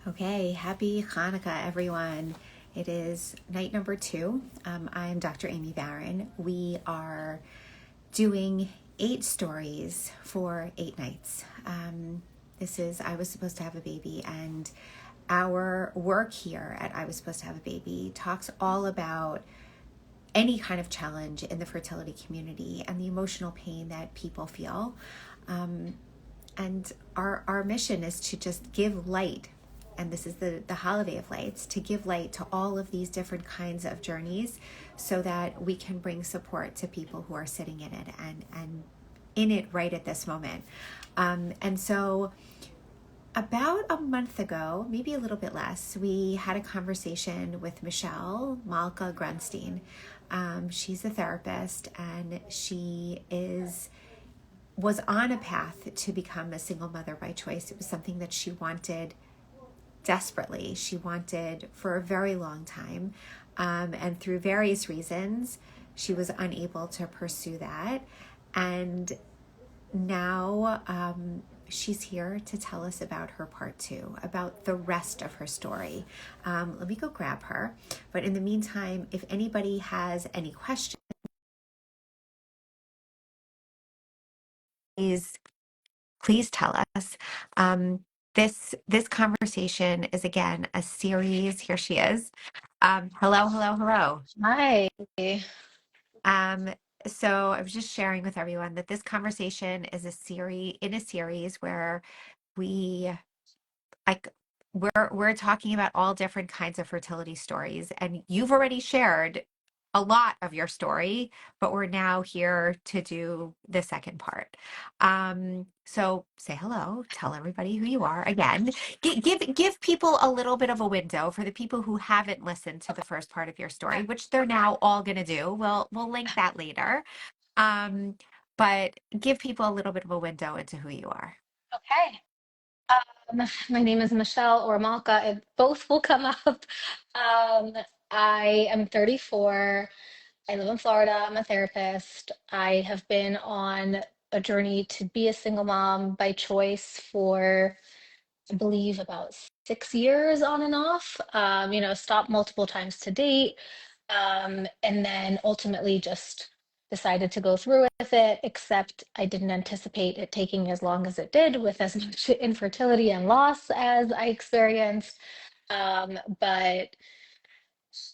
Okay, happy Hanukkah, everyone. It is night number two. I'm Dr. Aimee Baron. We are doing 8 stories for 8 nights. I was supposed to have a baby, and our work here at I was supposed to have a baby talks all about any kind of challenge in the fertility community and the emotional pain that people feel. And our mission is to just give light, and this is the holiday of lights, to give light to all of these different kinds of journeys so that we can bring support to people who are sitting in it and in it right at this moment. And so about a month ago, maybe a little bit less, we had a conversation with Malka Grunstein. She's a therapist, and she was on a path to become a single mother by choice. It was something that she wanted desperately. She wanted for a very long time. And through various reasons, she was unable to pursue that. And now she's here to tell us about her part two, about the rest of her story. Let me go grab her. But in the meantime, if anybody has any questions, please tell us. This conversation is again a series. Here she is. Hello, hello, hello. Hi. Um, so I was just sharing with everyone that this conversation is a series where we like we're talking about all different kinds of fertility stories, and you've already shared a lot of your story, but we're now here to do the second part. So say hello, tell everybody who you are again. Give people a little bit of a window for the people who haven't listened to the first part of your story, which they're now all going to do. We'll link that later. Um, but give people a little bit of a window into who you are. Okay. My name is Michelle or Malka. Both will come up. Um, I am 34. I live in Florida. I'm a therapist. I have been on a journey to be a single mom by choice for, I believe, about 6 years on and off. Stopped multiple times to date. And then ultimately just decided to go through with it, except I didn't anticipate it taking as long as it did with as much infertility and loss as I experienced. But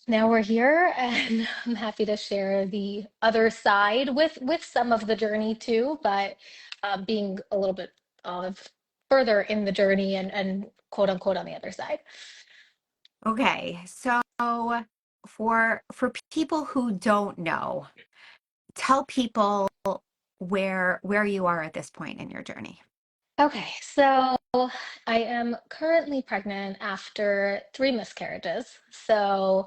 now we're here, and I'm happy to share the other side with some of the journey too, but being a little bit of further in the journey and quote unquote on the other side. Okay, so for people who don't know, tell people where you are at this point in your journey. Okay, so I am currently pregnant after 3 miscarriages. So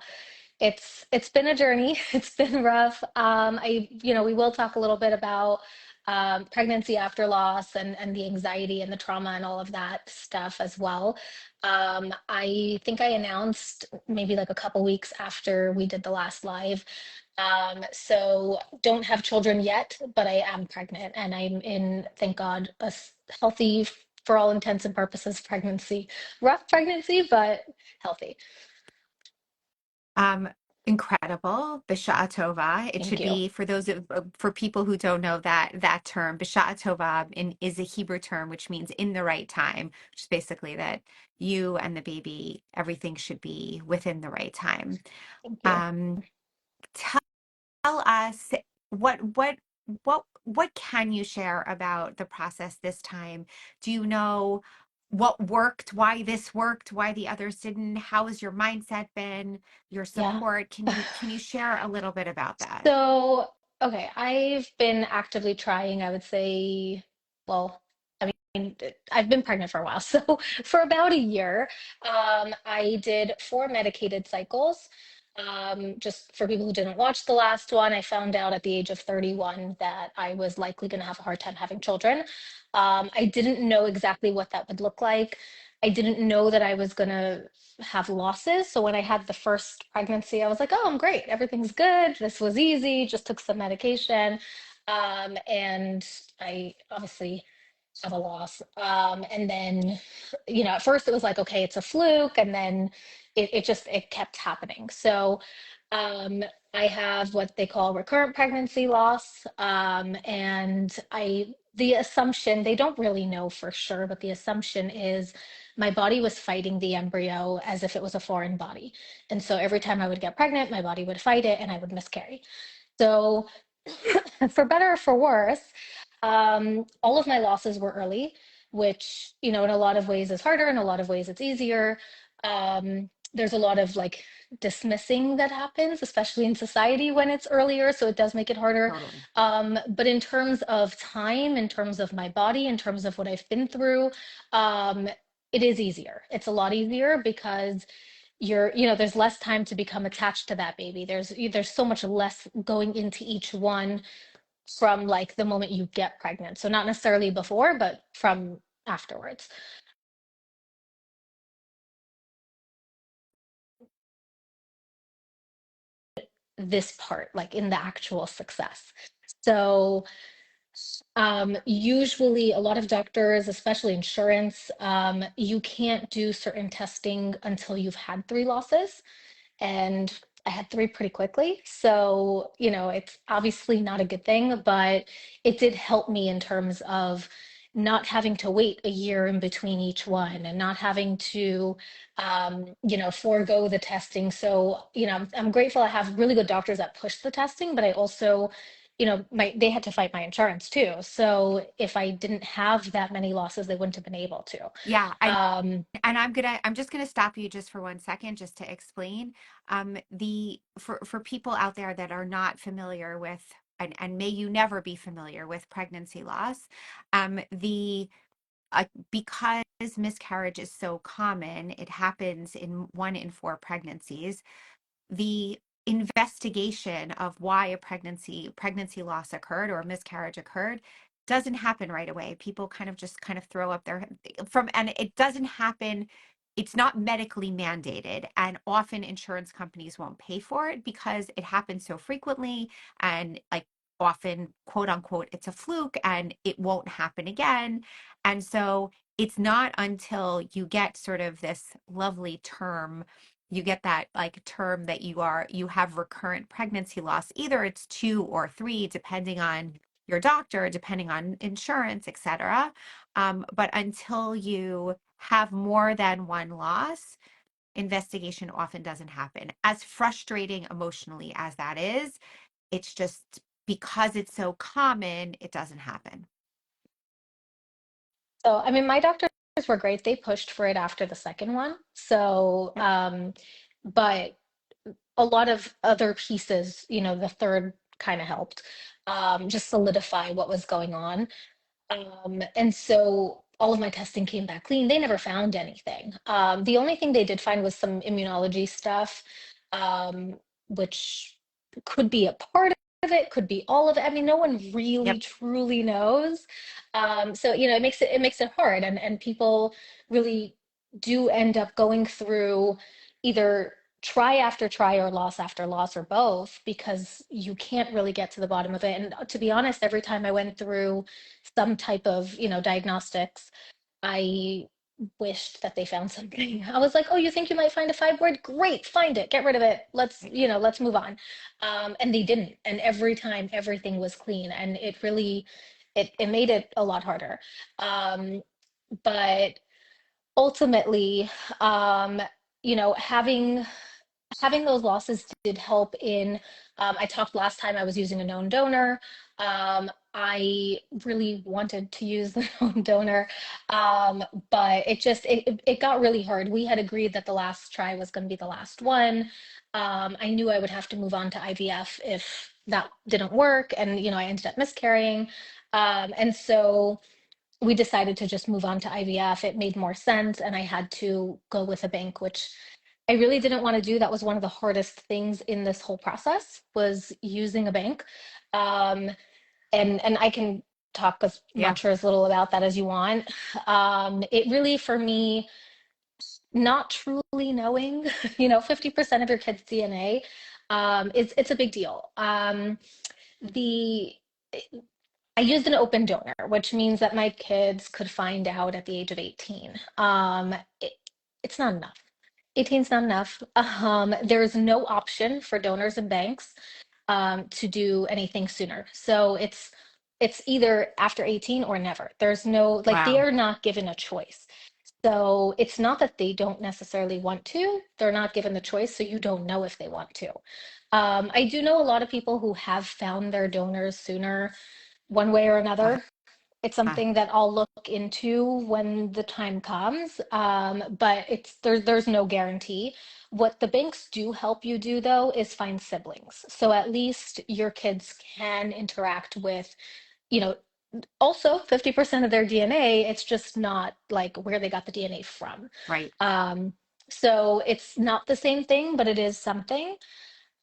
it's been a journey. It's been rough. We will talk a little bit about pregnancy after loss and the anxiety and the trauma and all of that stuff as well. I think I announced maybe like a couple weeks after we did the last live. So don't have children yet, but I am pregnant and I'm in, thank God, healthy for all intents and purposes pregnancy. Rough pregnancy, but healthy. Um, Incredible. B'sha'a tova. It Thank should you. be for people who don't know that term. B'sha'a tova is a Hebrew term which means in the right time, which is basically that you and the baby, everything should be within the right time. Thank you. Um, tell us what what can you share about the process this time? Do you know what worked, why this worked, why the others didn't? How has your mindset been, your Yeah. support? Can you share a little bit about that? So, okay, I've been actively trying, I would say, well, I mean, I've been pregnant for a while. So, for about a year, I did 4 medicated cycles. Just for people who didn't watch the last one, I found out at the age of 31 that I was likely going to have a hard time having children. I didn't know exactly what that would look like. I didn't know that I was going to have losses. So when I had the first pregnancy, I was like, oh, I'm great. Everything's good. This was easy. Just took some medication. And I obviously have a loss. And then, at first it was like, okay, it's a fluke, and then it kept happening. So um, I have what they call recurrent pregnancy loss. And the assumption, they don't really know for sure, but the assumption is my body was fighting the embryo as if it was a foreign body. And so every time I would get pregnant, my body would fight it and I would miscarry. So, for better or for worse, all of my losses were early, which, in a lot of ways is harder, in a lot of ways it's easier. There's a lot of like dismissing that happens, especially in society when it's earlier, so it does make it harder. Totally. But in terms of time, in terms of my body, in terms of what I've been through, um, it is easier. It's a lot easier because there's less time to become attached to that baby. There's so much less going into each one from like the moment you get pregnant. So not necessarily before, but from afterwards. This part, like in the actual success. So usually a lot of doctors, especially insurance, you can't do certain testing until you've had three losses. And I had three pretty quickly. So, it's obviously not a good thing, but it did help me in terms of not having to wait a year in between each one and not having to, forego the testing. So, I'm grateful I have really good doctors that push the testing, but I also, they had to fight my insurance too. So if I didn't have that many losses, they wouldn't have been able to. Yeah, Um, and I'm just gonna stop you just for 1 second just to explain. The for people out there that are not familiar with, and may you never be familiar with pregnancy loss, the because miscarriage is so common, it happens in 1 in 4 pregnancies. The investigation of why a pregnancy loss occurred or a miscarriage occurred doesn't happen right away. People kind of throw up their from and it doesn't happen. It's not medically mandated, and often insurance companies won't pay for it because it happens so frequently, and like often, quote unquote, it's a fluke and it won't happen again. And so it's not until you get sort of this lovely term, you get that like term that you have recurrent pregnancy loss. Either it's 2 or 3, depending on your doctor, depending on insurance, etc. But until you have more than one loss, investigation often doesn't happen. As frustrating emotionally as that is, it's just because it's so common, it doesn't happen. So, I mean, my doctors were great. They pushed for it after the second one. So, Yep. but a lot of other pieces, the third kind of helped just solidify what was going on. And so all of my testing came back clean. They never found anything. The only thing they did find was some immunology stuff, um, which could be a part of it, could be all of it. I mean, no one really Yep. truly knows. So it makes it hard, and people really do end up going through either try after try or loss after loss or both because you can't really get to the bottom of it. And to be honest, every time I went through some type of, diagnostics, I wished that they found something. I was like, oh, you think you might find a fibroid? Great, find it, get rid of it. Let's move on. And they didn't. And every time everything was clean. And it really it made it a lot harder. But ultimately, um, having those losses did help in I talked last time I was using a known donor. I really wanted to use the known donor, but it got really hard. We had agreed that the last try was going to be the last one. I knew I would have to move on to IVF if that didn't work, and I ended up miscarrying. And so we decided to just move on to IVF. It made more sense, and I had to go with a bank, which I really didn't want to do. That was one of the hardest things in this whole process was using a bank. Um, and I can talk as Yeah. much or as little about that as you want. It really, for me, not truly knowing, 50% of your kid's DNA, it's a big deal. The I used an open donor, which means that my kids could find out at the age of 18. It, it's not enough. 18 is not enough. There's no option for donors and banks to do anything sooner. So it's either after 18 or never. There's no, like, they Wow. are not given a choice. So it's not that they don't necessarily want to, they're not given the choice, so you don't know if they want to. I do know a lot of people who have found their donors sooner, one way or Uh, another. It's something that I'll look into when the time comes, but there's no guarantee. What the banks do help you do though is find siblings. So at least your kids can interact with, you know, also 50% of their DNA. It's just not like where they got the DNA from. right. Um, so it's not the same thing, but it is something.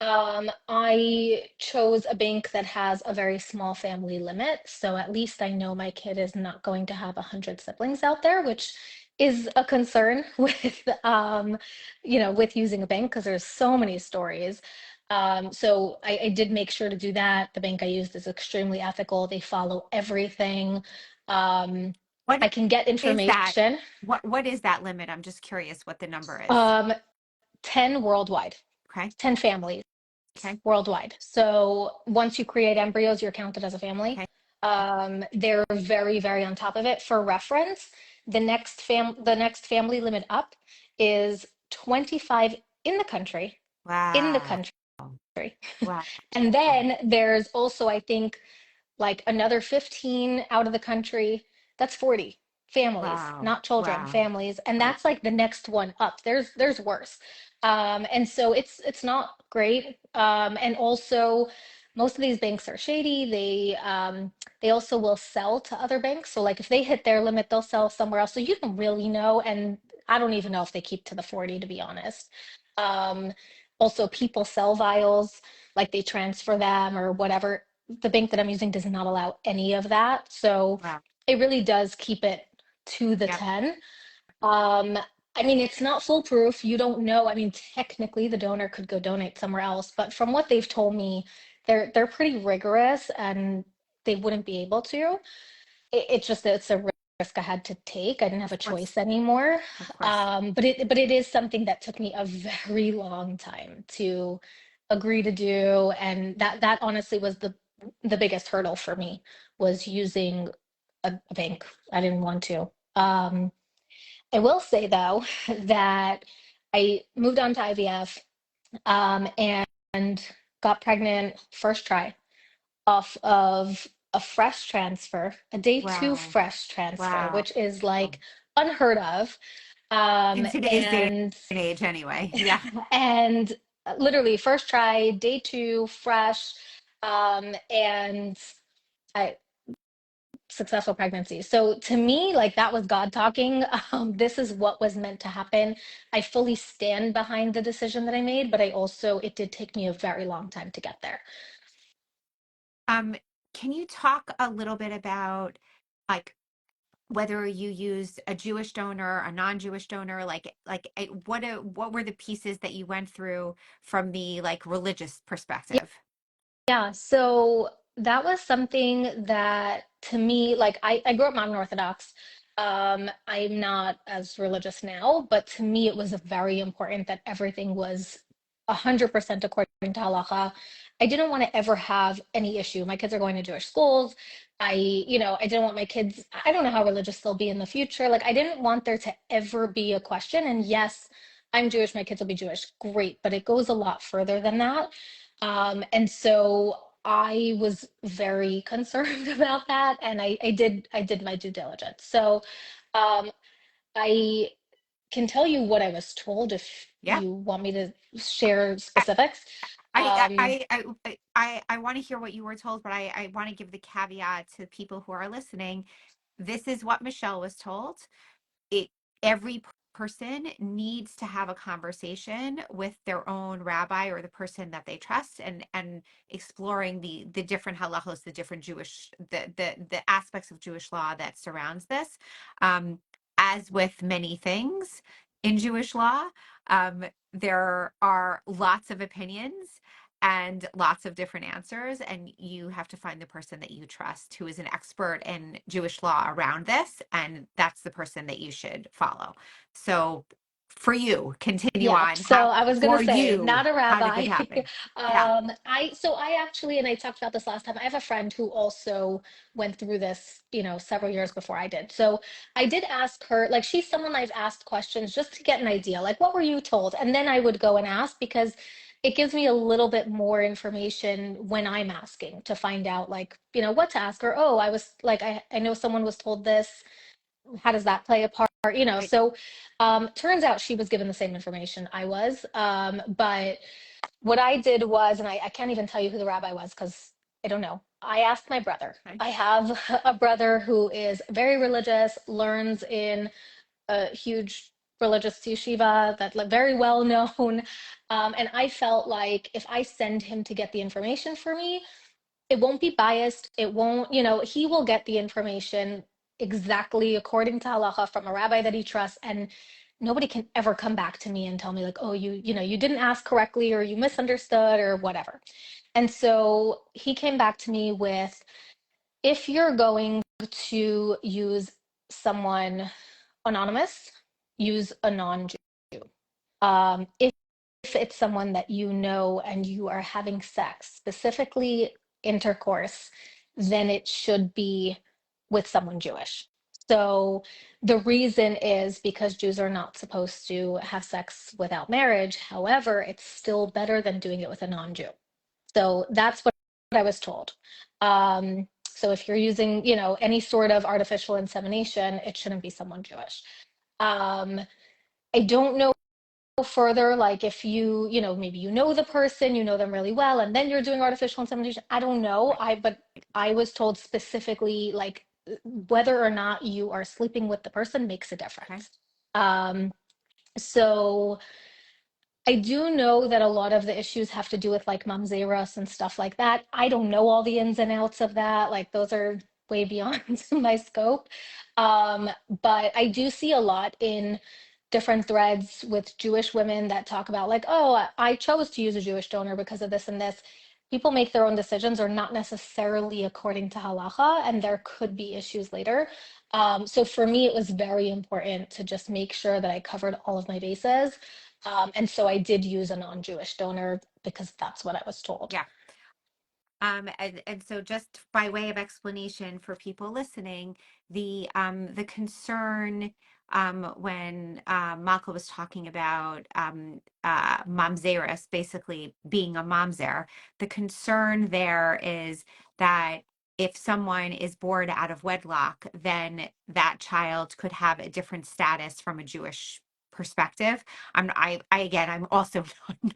I chose a bank that has a very small family limit, so at least I know my kid is not going to have 100 siblings out there, which is a concern with with using a bank because there's so many stories. So I did make sure to do that. The bank I used is extremely ethical. They follow everything. Um, What I can get is that? information. What is that limit? I'm just curious what the number is. Um, 10 worldwide, Okay. 10 families Okay. worldwide. So once you create embryos, you're counted as a family. Okay. They're very, very on top of it. For reference, the next family limit up is 25 in the country, in the Wow. country. Wow. And then there's also, I think, like another 15 out of the country. That's 40 families, Wow. not children, Wow. families. And Wow. that's like the next one up. There's worse. And so it's not great. And also most of these banks are shady. They also will sell to other banks. So like if they hit their limit, they'll sell somewhere else. So you don't really know. And I don't even know if they keep to the 40, to be honest. Um, Also people sell vials, like they transfer them or whatever. The bank that I'm using does not allow any of that. So Wow. it really does keep it to the Yep. 10. Um, I mean, it's not foolproof. You don't know. I mean, technically the donor could go donate somewhere else, but from what they've told me, they're pretty rigorous and they wouldn't be able to. It's just that it's a risk I had to take. I didn't have a Of course. choice anymore. Of course. But it is something that took me a very long time to agree to do, and that honestly was the biggest hurdle for me was using a bank. I didn't want to. I will say though that I moved on to IVF and got pregnant first try off of a fresh transfer, a day two Wow. fresh transfer, Wow. which is like unheard of. In today's day And and age, anyway. Yeah. and literally first try, day two, fresh, and I successful pregnancy. So to me, like that was God talking. This is what was meant to happen. I fully stand behind the decision that I made, but I also it did take me a very long time to get there. Um, can you talk a little bit about like whether you used a Jewish donor, a non-Jewish donor, what were the pieces that you went through from the like religious perspective? Yeah, so that was something that to me, like I grew up modern Orthodox. I'm not as religious now, but to me it was very important that everything was 100% according to halacha. I didn't want to ever have any issue. My kids are going to Jewish schools. I didn't want my kids, I don't know how religious they'll be in the future. Like I didn't want there to ever be a question. And yes, I'm Jewish, my kids will be Jewish. Great, but it goes a lot further than that. And so I was very concerned about that, and I did my due diligence. So um, I can tell you what I was told if Yeah. you want me to share specifics. Um, I want to hear what you were told, but I want to give the caveat to people who are listening. This is what Michelle was told. It every person needs to have a conversation with their own rabbi or the person that they trust, and exploring the different halachos, the different Jewish the aspects of Jewish law that surrounds this. As with many things in Jewish law, there are lots of opinions, and lots of different answers. And you have to find the person that you trust who is an expert in Jewish law around this. And that's the person that you should follow. So for you, continue Yeah, on. so How I was gonna for say, you, not a how did rabbi. it happen? Yeah. I actually, and I talked about this last time, I have a friend who also went through this, several years before I did. So I did ask her, like she's someone I've asked questions just to get an idea, like what were you told? And then I would go and ask because it gives me a little bit more information when I'm asking to find out like, what to ask her. Oh, I was like, I know someone was told this, how does that play a part? Right. So turns out she was given the same information I was. But what I did was, and I can't even tell you who the rabbi was because I don't know. I asked my brother. Okay. I have a brother who is very religious, learns in a huge religious yeshiva that's like very well known. And I felt like if I send him to get the information for me, it won't be biased. It won't, he will get the information exactly according to halacha from a rabbi that he trusts. And nobody can ever come back to me and tell me like, oh, you didn't ask correctly or you misunderstood or whatever. And so he came back to me with, if you're going to use someone anonymous, use a non-Jew. If it's someone that you know and you are having sex, specifically intercourse, then it should be with someone Jewish. So the reason is because Jews are not supposed to have sex without marriage. However, it's still better than doing it with a non-Jew. So that's what I was told. So if you're using, any sort of artificial insemination, it shouldn't be someone Jewish. Um, I don't know further, like if maybe you know the person, you know them really well, and then you're doing artificial insemination. I don't know. Right. But I was told specifically, like whether or not you are sleeping with the person makes a Okay. difference. Um, so I do know that a lot of the issues have to do with like mamzeros and stuff like that. I don't know all the ins and outs of that. Like those are way beyond my scope. But I do see a lot in different threads with Jewish women that talk about like, oh, I chose to use a Jewish donor because of this and this. People make their own decisions or not necessarily according to halacha, and there could be issues later. So for me, it was very important to just make sure that I covered all of my bases. And so I did use a non-Jewish donor because that's what I was told. Yeah. And so just by way of explanation for people listening, the concern when Malka was talking about mamzeris, basically being a mamzer, the concern there is that if someone is born out of wedlock, then that child could have a different status from a Jewish perspective. I again, I'm also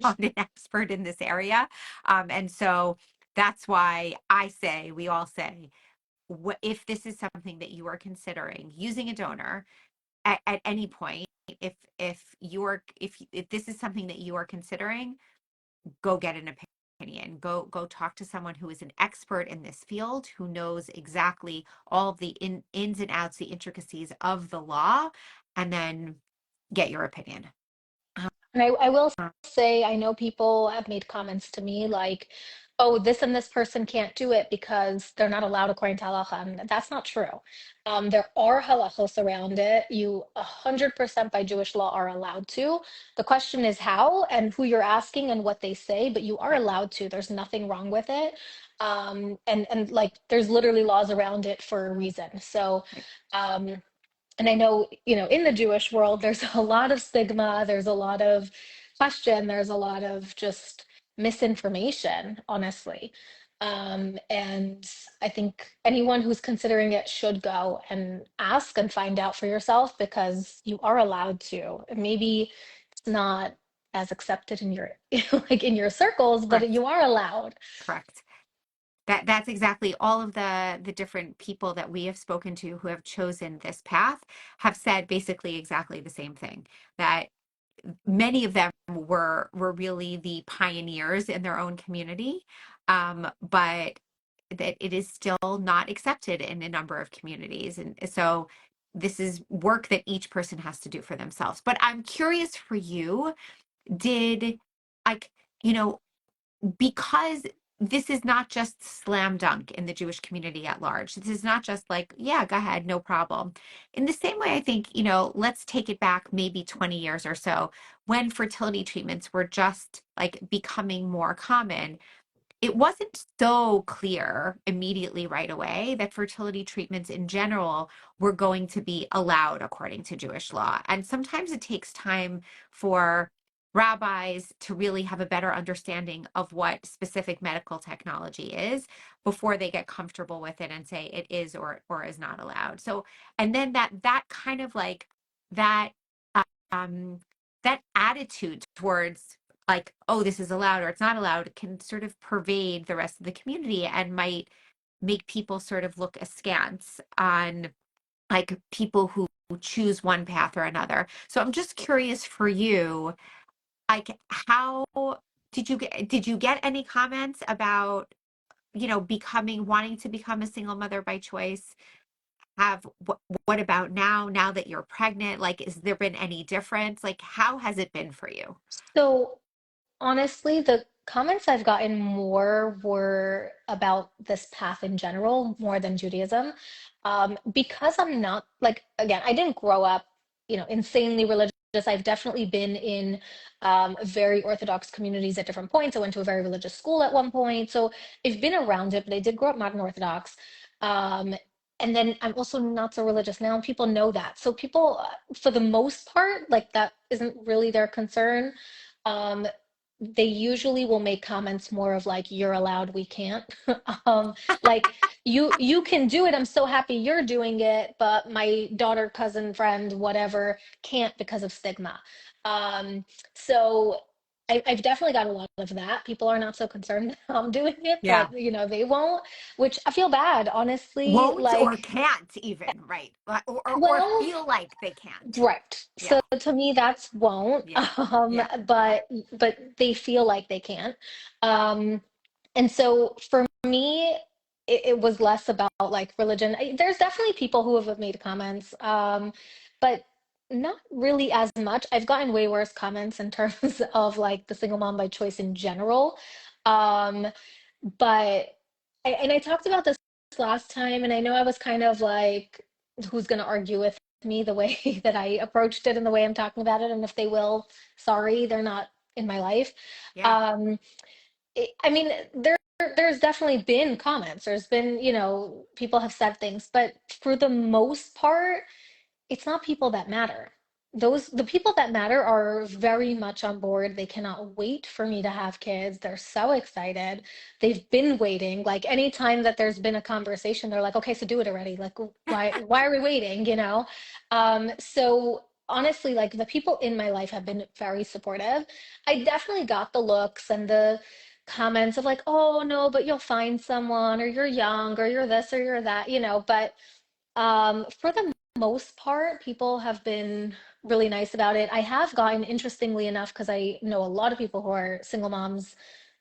not an expert in this area, and so that's why I say, we all say, if this is something that you are considering using a donor at any point, if this is something that you are considering, go get an opinion. Go talk to someone who is an expert in this field, who knows exactly all of the ins and outs, the intricacies of the law, and then get your opinion. And I will say, I know people have made comments to me like, oh, this and this person can't do it because they're not allowed according to halacha. And that's not true. There are halachos around it. You 100% by Jewish law are allowed to. The question is how and who you're asking and what they say, but you are Right. allowed to. There's nothing wrong with it. And like there's literally laws around it for a reason. So Right. um, and I know, in the Jewish world, there's a lot of stigma, there's a lot of question, there's a lot of just misinformation, honestly. And I think anyone who's considering it should go and ask and find out for yourself because you are allowed to. Maybe it's not as accepted in your like in your circles, but Correct. you are allowed. Correct. That's exactly all of the different people that we have spoken to who have chosen this path have said basically exactly the same thing, that many of them were really the pioneers in their own community, but that it is still not accepted in a number of communities. And so this is work that each person has to do for themselves. But I'm curious for you, did, like, you know because this is not just slam dunk in the Jewish community at large. This is not just like, yeah, go ahead, no problem. In the same way, I think, let's take it back maybe 20 years or so when fertility treatments were just like becoming more common. It wasn't so clear immediately right away that fertility treatments in general were going to be allowed according to Jewish law. And sometimes it takes time for rabbis to really have a better understanding of what specific medical technology is before they get comfortable with it and say it is or is not allowed. So, and then that kind of like that um that attitude towards like, oh, this is allowed or it's not allowed can sort of pervade the rest of the community and might make people sort of look askance on like people who choose one path or another. So I'm just curious for you, like how did you get any comments about, becoming wanting to become a single mother by choice? What about now that you're pregnant? Like, has there been any difference? Like, how has it been for you? So honestly, the comments I've gotten more were about this path in general, more than Judaism. Because I'm not, like, again, I didn't grow up, insanely religious. I've definitely been in very Orthodox communities at different points. I went to a very religious school at one point. So I've been around it, but I did grow up modern Orthodox. Um, and then I'm also not so religious now, and people know that. So people, for the most part, like that isn't really their concern. Um, they usually will make comments more of like, you're allowed, we can't. um like, you can do it, I'm so happy you're doing it, but my daughter, cousin, friend, whatever, can't because of stigma. So I've definitely got a lot of that. People are not so concerned that I'm doing it, Yeah. but they won't, which I feel bad, honestly. Won't or Like, can't even, right? Or well, feel like they can't. right. So Yeah. to me, that's won't. Yeah. Yeah. But they feel like they can't. Um, and so for me, it was less about like religion. There's definitely people who have made comments, but not really as much. I've gotten way worse comments in terms of like the single mom by choice in general. Um, but and I talked about this last time, and I know I was kind of like, who's going to argue with me the way that I approached it and the way I'm talking about it? And if they will, sorry, they're not in my life. Yeah. Um, I mean, there's definitely been comments. There's been, people have said things, but for the most part, it's not people that matter. The people that matter are very much on board. They cannot wait for me to have kids. They're so excited. They've been waiting. Like anytime that there's been a conversation, they're like, okay, so do it already. Like, why are we waiting? So honestly, like the people in my life have been very supportive. I definitely got the looks and the comments of like, oh no, but you'll find someone, or you're young, or you're this, or you're that, but for the most part, people have been really nice about it. I have gotten, interestingly enough, because I know a lot of people who are single moms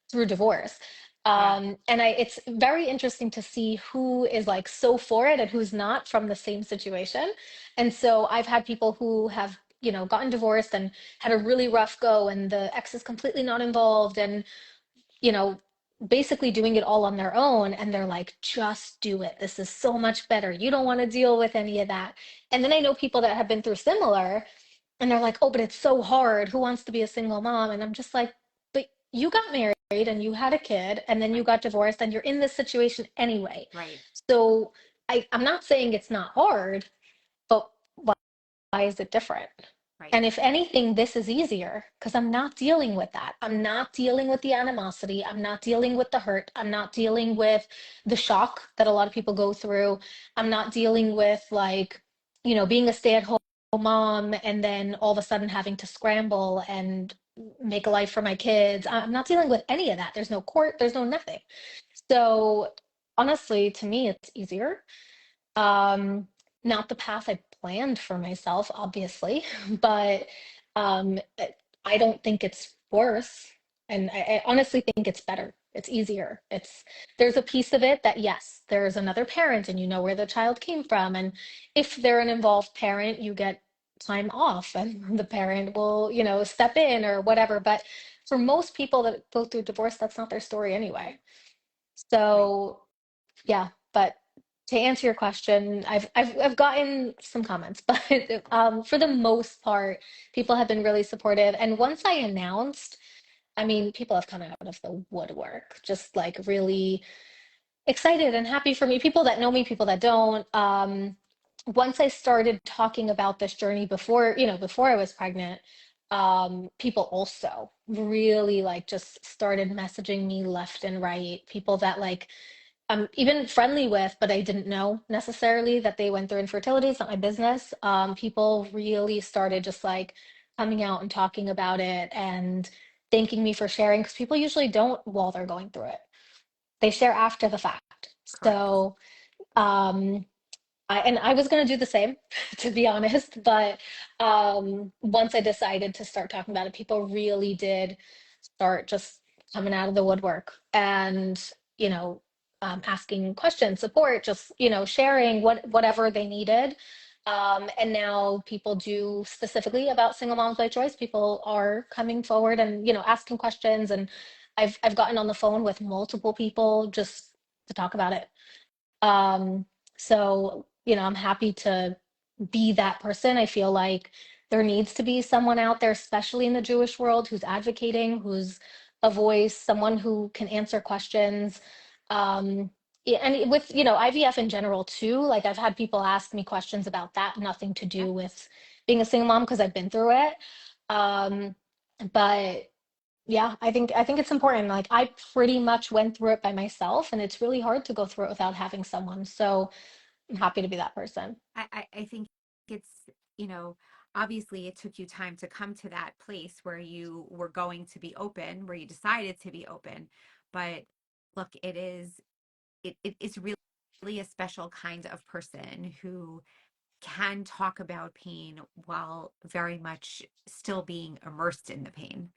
through divorce. Yeah. And it's very interesting to see who is like so for it and who's not from the same situation. And so I've had people who have, gotten divorced and had a really rough go, and the ex is completely not involved, and you know, basically doing it all on their own. And they're like, just do it. This is so much better. You don't want to deal with any of that. And then I know people that have been through similar, and they're like, oh, but it's so hard. Who wants to be a single mom? And I'm just like, but you got married and you had a kid, and then you Right. got divorced, and you're in this situation anyway. Right. So I'm not saying it's not hard, but why is it different? Right. And if anything, this is easier because I'm not dealing with that. I'm not dealing with the animosity. I'm not dealing with the hurt. I'm not dealing with the shock that a lot of people go through. I'm not dealing with like, being a stay-at-home mom and then all of a sudden having to scramble and make a life for my kids. I'm not dealing with any of that. There's no court, there's no nothing. So honestly, to me, it's easier. Um, Not the path I planned for myself, obviously, but um, I don't think it's worse. And I honestly think it's better. It's easier. There's a piece of it that, yes, there's another parent and you know where the child came from. And if they're an involved parent, you get time off and the parent will, step in or whatever. But for most people that go through divorce, that's not their story anyway. Right. So yeah, but to answer your question, I've gotten some comments, but for the most part, people have been really supportive. And once I announced, I mean, people have come out of the woodwork, just like really excited and happy for me. People that know me, people that don't. Once I started talking about this journey before, before I was pregnant, people also really like just started messaging me left and right. People that like I'm even friendly with, but I didn't know necessarily that they went through infertility. It's not my business. People really started just like coming out and talking about it and thanking me for sharing because people usually don't while they're going through it. They share after the fact. Correct. So, um, I was gonna do the same, to be honest, but once I decided to start talking about it, people really did start just coming out of the woodwork and, you know, asking questions, support, just, sharing whatever they needed. And now people do specifically about single moms by choice. People are coming forward and, asking questions, and I've gotten on the phone with multiple people just to talk about it. Um, so, I'm happy to be that person. I feel like there needs to be someone out there, especially in the Jewish world, who's advocating, who's a voice, someone who can answer questions. Yeah, and with, IVF in general too, like I've had people ask me questions about that, nothing to Yeah. do with being a single mom because I've been through it. Um, but yeah, I think it's important. Like I pretty much went through it by myself, and it's really hard to go through it without having someone. So I'm happy to be that person. I think it's, you know, obviously it took you time to come to that place where you were going to be open, where you decided to be open. But look, it's really a special kind of person who can talk about pain while very much still being immersed in the pain.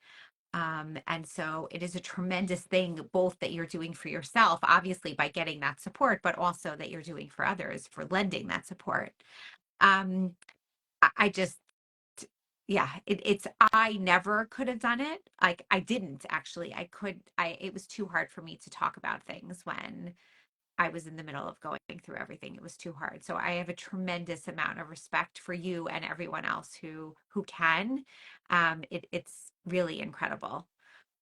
And so it is a tremendous thing, both that you're doing for yourself, obviously by getting that support, but also that you're doing for others for lending that support. Um, I just, yeah, I never could have done it. Like I didn't actually. It was too hard for me to talk about things when I was in the middle of going through everything. It was too hard. So I have a tremendous amount of respect for you and everyone else who can. It's really incredible.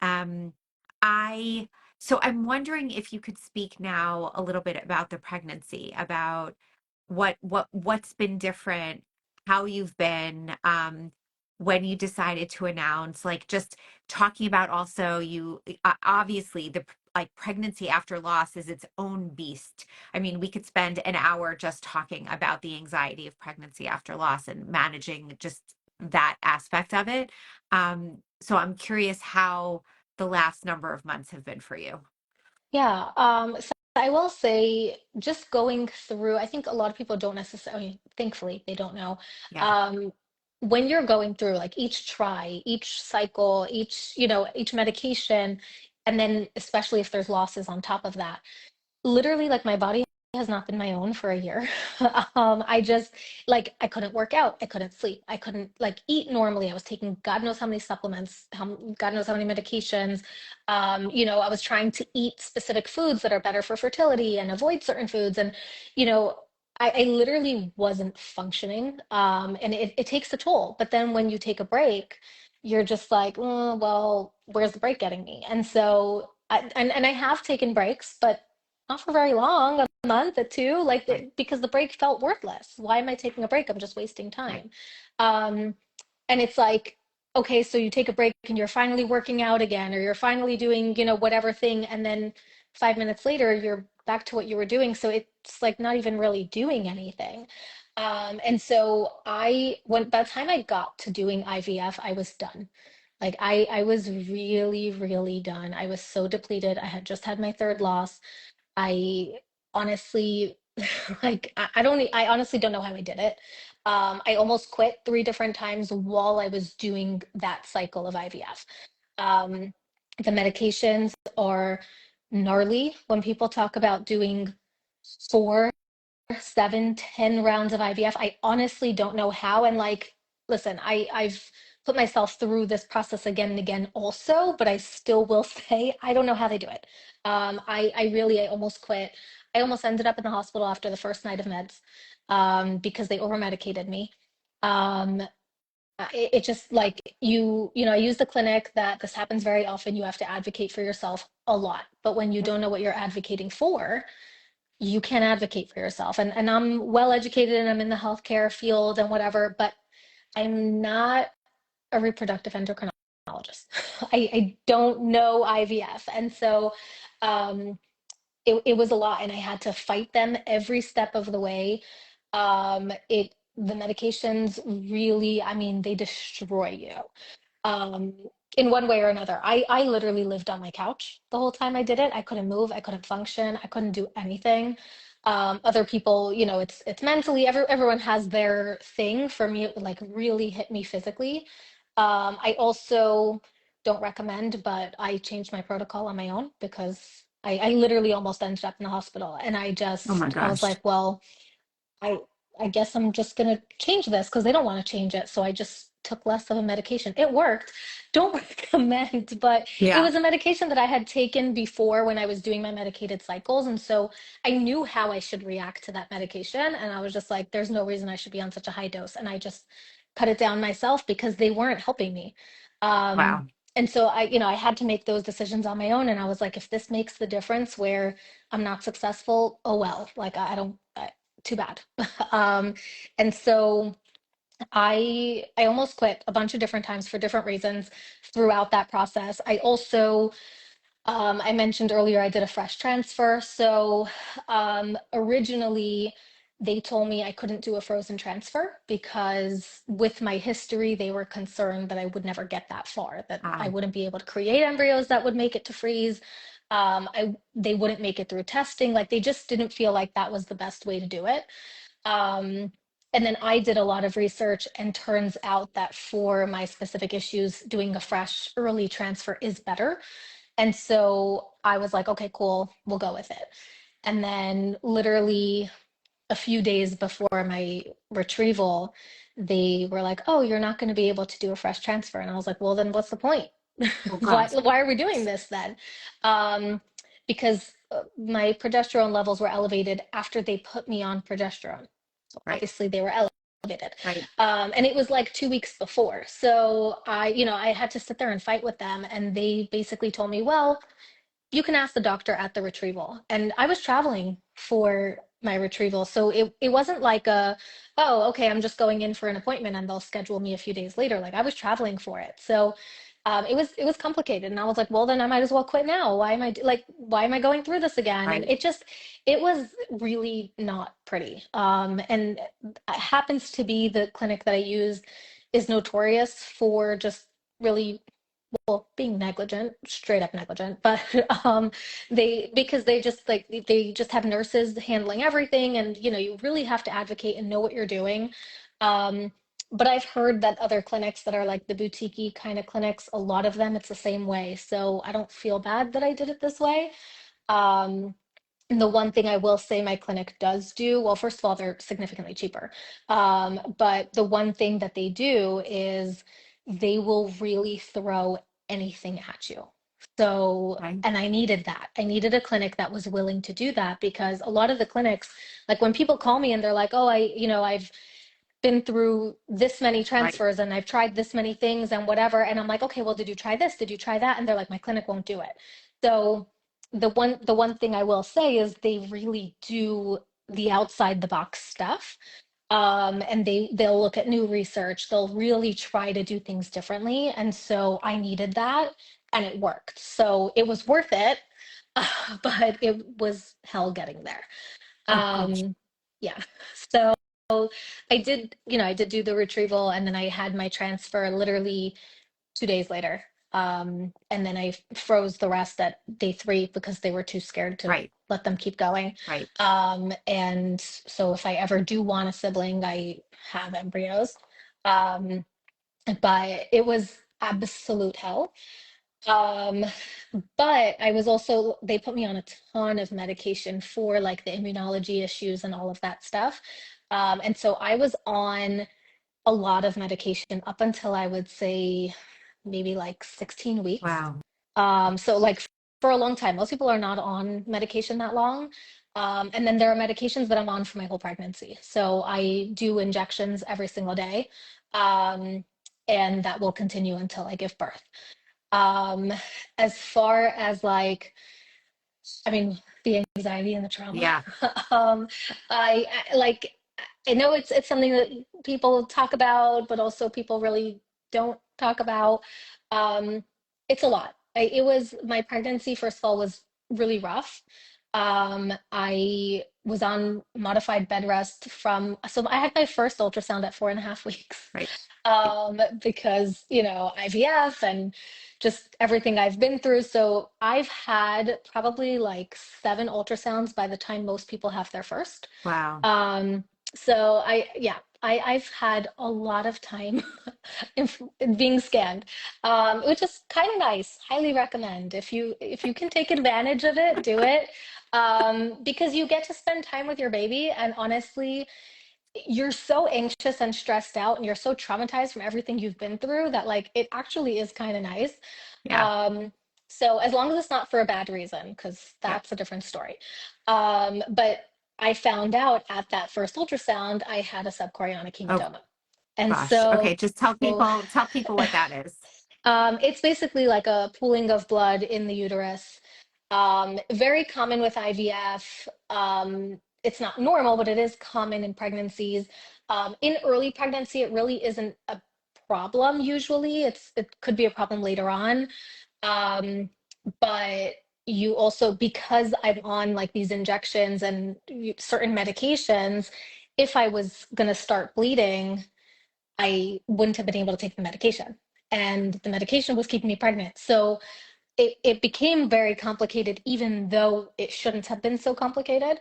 Um, I so I'm wondering if you could speak now a little bit about the pregnancy, about what's been different, how you've been, when you decided to announce, like just talking about also you obviously like pregnancy after loss is its own beast. I mean, we could spend an hour just talking about the anxiety of pregnancy after loss and managing just that aspect of it. So I'm curious how the last number of months have been for you. Yeah, so I will say just going through, I think a lot of people don't necessarily, thankfully, they don't know. Yeah. Um, when you're going through like each try, each cycle, each medication, and then especially if there's losses on top of that, literally like my body has not been my own for a year. I just like I couldn't work out, I couldn't sleep, I couldn't like eat normally. I was taking God knows how many supplements, God knows how many medications. I was trying to eat specific foods that are better for fertility and avoid certain foods, and you know. I literally wasn't functioning, and it takes a toll. But then when you take a break, you're just like, "Oh, well, where's the break getting me?" And so, and I have taken breaks, but not for very long, a month or two, like Right. because the break felt worthless. Why am I taking a break? I'm just wasting Right. time. Um, and it's like, okay, so you take a break and you're finally working out again, or you're finally doing, whatever thing, and then 5 minutes later, you're back to what you were doing. So it's like not even really doing anything. And so when by the time I got to doing IVF, I was done. Like I was really, really done. I was so depleted. I had just had my third loss. I honestly like I honestly don't know how I did it. I almost quit 3 different times while I was doing that cycle of IVF. Um, the medications are gnarly when people talk about doing 4, 7, 10 rounds of IVF. I honestly don't know how. And like listen, I've put myself through this process again and again also, but I still will say I don't know how they do it. I almost quit. I almost ended up in the hospital after the first night of meds, because they over medicated me. Um, it just like I use the clinic that this happens very often. You have to advocate for yourself a lot, but when you don't know what you're advocating for, you can't advocate for yourself. And I'm well educated and I'm in the healthcare field and whatever, but I'm not a reproductive endocrinologist. I don't know IVF. And so it was a lot and I had to fight them every step of the way. The medications really, I mean, they destroy you, um, in one way or another. I literally lived on my couch the whole time I did it. I couldn't move, I couldn't function, I couldn't do anything. Other people, it's mentally, everyone has their thing. For me, it like really hit me physically. I also don't recommend, but I changed my protocol on my own because I literally almost ended up in the hospital. And Oh my I was gosh. like, well, I I guess I'm just gonna change this because they don't want to change it. So I just took less of a medication. It worked. Don't recommend, but it Yeah. was a medication that I had taken before when I was doing my medicated cycles. And so I knew how I should react to that medication. And I was just like, there's no reason I should be on such a high dose. And I just cut it down myself because they weren't helping me. Um, Wow. and so I had to make those decisions on my own. And I was like, if this makes the difference where I'm not successful, oh well, like I don't, too bad. Um, and so I almost quit a bunch of different times for different reasons throughout that process. I also I mentioned earlier I did a fresh transfer. So originally they told me I couldn't do a frozen transfer because with my history, they were concerned that I would never get that far, that I Ah, wouldn't be able to create embryos that would make it to freeze. They wouldn't make it through testing. Like they just didn't feel like that was the best way to do it. Um, and then I did a lot of research, and turns out that for my specific issues, doing a fresh early transfer is better. And so I was like, okay, cool, we'll go with it. And then, literally a few days before my retrieval, they were like, oh, you're not going to be able to do a fresh transfer. And I was like, well, then what's the point? oh why, gosh. why are we doing this then? Because my progesterone levels were elevated after they put me on progesterone. So Right. obviously they were elevated. Right. And it was like 2 weeks before. So I had to sit there and fight with them. And they basically told me, well, you can ask the doctor at the retrieval. And I was traveling for my retrieval. So it wasn't like oh, okay, I'm just going in for an appointment and they'll schedule me a few days later. Like I was traveling for it. So it was complicated. And I was like, well, then I might as well quit now. Why am I going through this again? And Right. it was really not pretty. And it happens to be the clinic that I use is notorious for just really, well, being negligent, straight up negligent, but because they just have nurses handling everything, and you really have to advocate and know what you're doing. Um, but I've heard that other clinics that are like the boutique kind of clinics, a lot of them it's the same way. So I don't feel bad that I did it this way. Um, and the one thing I will say my clinic does do, well, first of all, they're significantly cheaper. But the one thing that they do is they will really throw anything at you. So, Right. and I needed that. I needed a clinic that was willing to do that, because a lot of the clinics, like when people call me and they're like, oh, I've been through this many Right. transfers and I've tried this many things and whatever. And I'm like, okay, well, did you try this? Did you try that? And they're like, my clinic won't do it. So the one thing I will say is they really do the outside the box stuff. And they'll look at new research. They'll really try to do things differently. And so I needed that, and it worked. So it was worth it, but it was hell getting there. Oh gosh. Um, yeah. So I did do the retrieval, and then I had my transfer literally 2 days later. And then I froze the rest at day 3 because they were too scared to Right. let them keep going. Right. And so if I ever do want a sibling, I have embryos. Um, but it was absolute hell. Um, but I was also, they put me on a ton of medication for like the immunology issues and all of that stuff. And so I was on a lot of medication up until I would say maybe like 16 weeks. Wow. So like for a long time, most people are not on medication that long. And then there are medications that I'm on for my whole pregnancy. So I do injections every single day. Um, and that will continue until I give birth. Um, as far as like, I mean, the anxiety and the trauma. Yeah. um, like I know it's something that people talk about, but also people really don't talk about. Um, it's a lot. It was my pregnancy, first of all, was really rough. I was on modified bed rest so I had my first ultrasound at 4.5 weeks. Right. Because, IVF and just everything I've been through. So I've had probably like 7 ultrasounds by the time most people have their first. Wow. Um, yeah, I've had a lot of time in being scanned, which is kind of nice. Highly recommend. If you can take advantage of it, do it. Because you get to spend time with your baby, and honestly, you're so anxious and stressed out and you're so traumatized from everything you've been through that like it actually is kind of nice. Yeah. Um, so as long as it's not for a bad reason, because Yeah. that's a different story. But I found out at that first ultrasound I had a subchorionic Oh hematoma. And gosh. so Okay, just tell people what that is. it's basically like a pooling of blood in the uterus. Very common with IVF. It's not normal, but it is common in pregnancies. In early pregnancy, it really isn't a problem usually. It could be a problem later on. Um, but you also, because I'm on like these injections and certain medications, if I was going to start bleeding, I wouldn't have been able to take the medication. And the medication was keeping me pregnant. So it became very complicated, even though it shouldn't have been so complicated.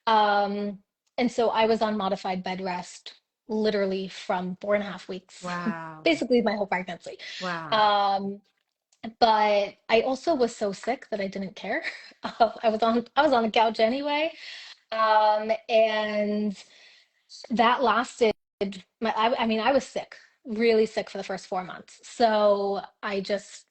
Um, and so I was on modified bed rest literally from 4.5 weeks, Wow. basically my whole pregnancy. Wow. Um, but I also was so sick that I didn't care. I was on the couch anyway. And that lasted I mean, I was sick, really sick for the first 4 months. So I just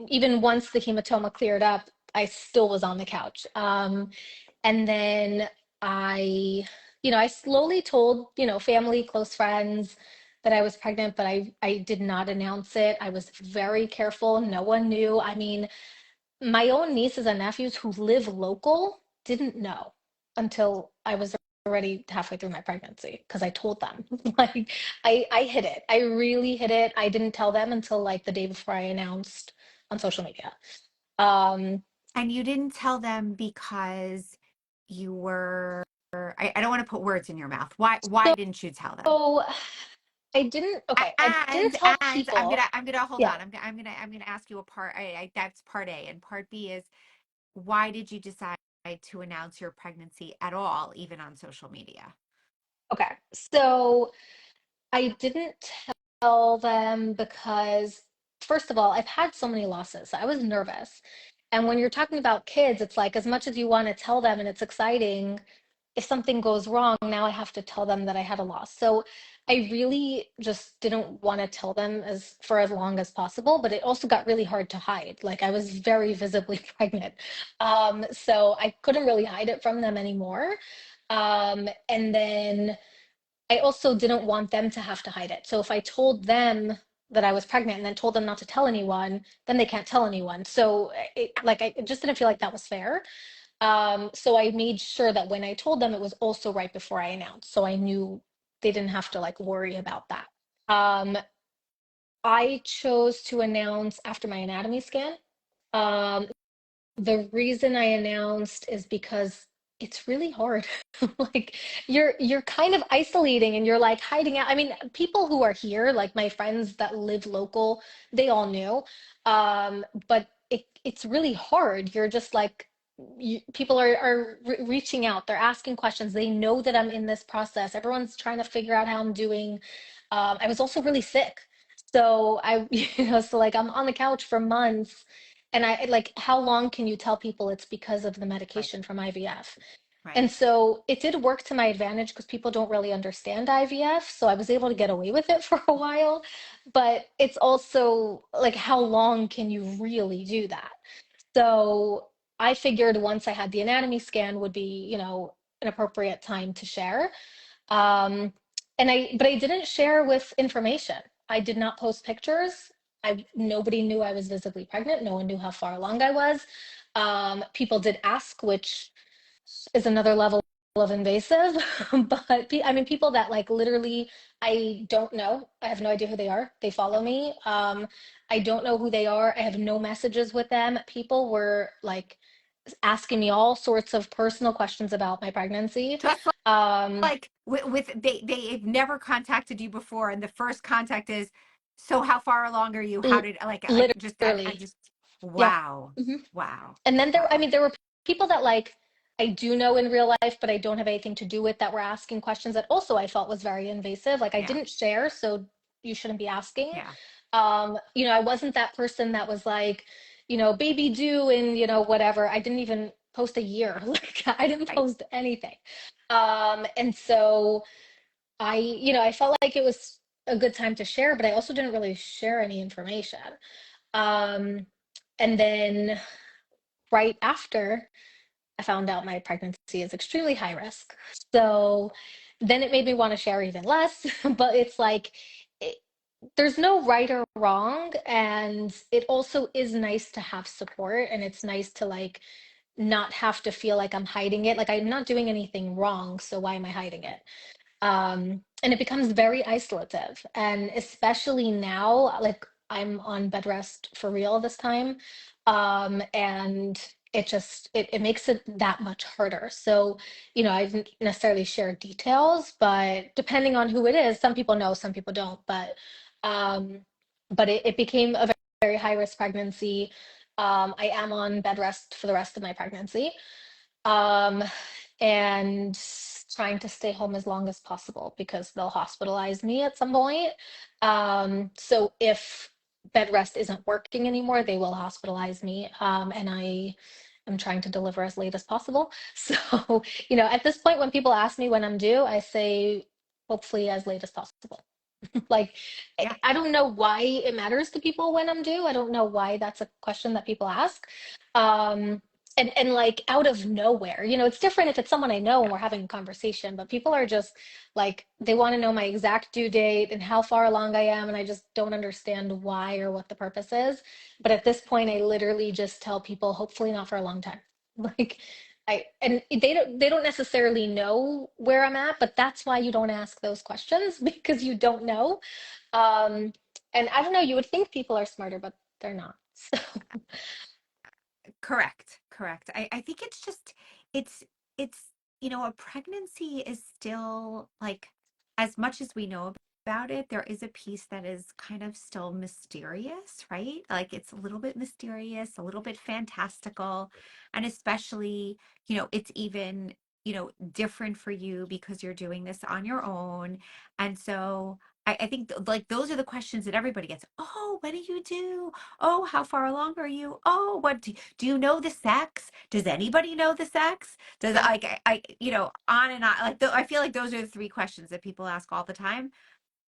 even once the hematoma cleared up, I still was on the couch. And then I slowly told, family, close friends that I was pregnant, but I did not announce it. I was very careful. No one knew. I mean, my own nieces and nephews who live local didn't know until I was already halfway through my pregnancy because I told them. Like I hid it. I really hid it. I didn't tell them until like the day before I announced on social media. Um, And you didn't tell them because you were, I don't want to put words in your mouth. Why so didn't you tell them? so I didn't tell And people. I'm gonna hold Yeah. on. I'm gonna ask you a part. That's part A, and part B is why did you decide to announce your pregnancy at all, even on social media? Okay. So I didn't tell them because, first of all, I've had so many losses. I was nervous. And when you're talking about kids, it's like as much as you want to tell them and it's exciting, if something goes wrong, now I have to tell them that I had a loss. So I really just didn't want to tell them for as long as possible, but it also got really hard to hide. Like I was very visibly pregnant. So I couldn't really hide it from them anymore. And then I also didn't want them to have to hide it. So if I told them that I was pregnant and then told them not to tell anyone, then they can't tell anyone. So I just didn't feel like that was fair. So I made sure that when I told them, it was also right before I announced. So I knew they didn't have to like worry about that. Um, I chose to announce after my anatomy scan. Um, the reason I announced is because it's really hard. Like you're kind of isolating and you're like hiding out. I mean, people who are here, like my friends that live local, they all knew. But it's really hard. You're just like people are reaching out. They're asking questions. They know that I'm in this process. Everyone's trying to figure out how I'm doing. I was also really sick. So so like I'm on the couch for months and I like, how long can you tell people it's because of the Right. medication from IVF? And Right. so it did work to my advantage because people don't really understand IVF. So I was able to get away with it for a while. But it's also like, how long can you really do that? So I figured once I had the anatomy scan would be, an appropriate time to share. Um, but I didn't share with information. I did not post pictures. Nobody knew I was visibly pregnant. No one knew how far along I was. People did ask, which is another level of invasive. But I mean, people that like literally I don't know. I have no idea who they are. They follow me. I don't know who they are. I have no messages with them. People were like asking me all sorts of personal questions about my pregnancy. Just Um, like with they've never contacted you before, and the first contact is, so how far along are you? How l- did I literally, just yeah. wow. hmm Wow. And then I Wow. mean, there were people that like I do know in real life, but I don't have anything to do with that were asking questions that also I felt was very invasive. Like I Yeah. didn't share, so you shouldn't be asking. Yeah. I wasn't that person that was like, baby due and whatever. I didn't even post a year. Like I didn't Right. post anything. And so I felt like it was a good time to share, but I also didn't really share any information. Um, and then right after I found out my pregnancy is extremely high risk. So then it made me want to share even less. But it's like, it, there's no right or wrong. And it also is nice to have support. And it's nice to like not have to feel like I'm hiding it. Like I'm not doing anything wrong. So why am I hiding it? And it becomes very isolative. And especially now, like I'm on bed rest for real this time. And it makes it that much harder. So, I didn't necessarily share details, but depending on who it is, some people know, some people don't. Um, but it became a very, very high risk pregnancy. I am on bed rest for the rest of my pregnancy. Um, and trying to stay home as long as possible because they'll hospitalize me at some point. So if bed rest isn't working anymore, they will hospitalize me. And I am trying to deliver as late as possible. So, at this point, when people ask me when I'm due, I say hopefully as late as possible. Like, Yeah. I don't know why it matters to people when I'm due. I don't know why that's a question that people ask. Um, and like out of nowhere, it's different if it's someone I know and Yeah. we're having a conversation, but people are just like, they want to know my exact due date and how far along I am, and I just don't understand why or what the purpose is. But at this point, I literally just tell people, hopefully not for a long time. Like, and they don't necessarily know where I'm at, but that's why you don't ask those questions because you don't know. Um, and I don't know, you would think people are smarter, but they're not. So, Correct. Correct. I think it's just it's it's a pregnancy is still like, as much as we know about it, there is a piece that is kind of still mysterious, right? Like it's a little bit mysterious, a little bit fantastical, and especially, it's even, different for you because you're doing this on your own. And so I think like those are the questions that everybody gets. Oh, when do you do? Oh, how far along are you? Oh, do you know the sex? Does anybody know the sex? Does yeah, on and on. Like I feel like those are the three questions that people ask all the time.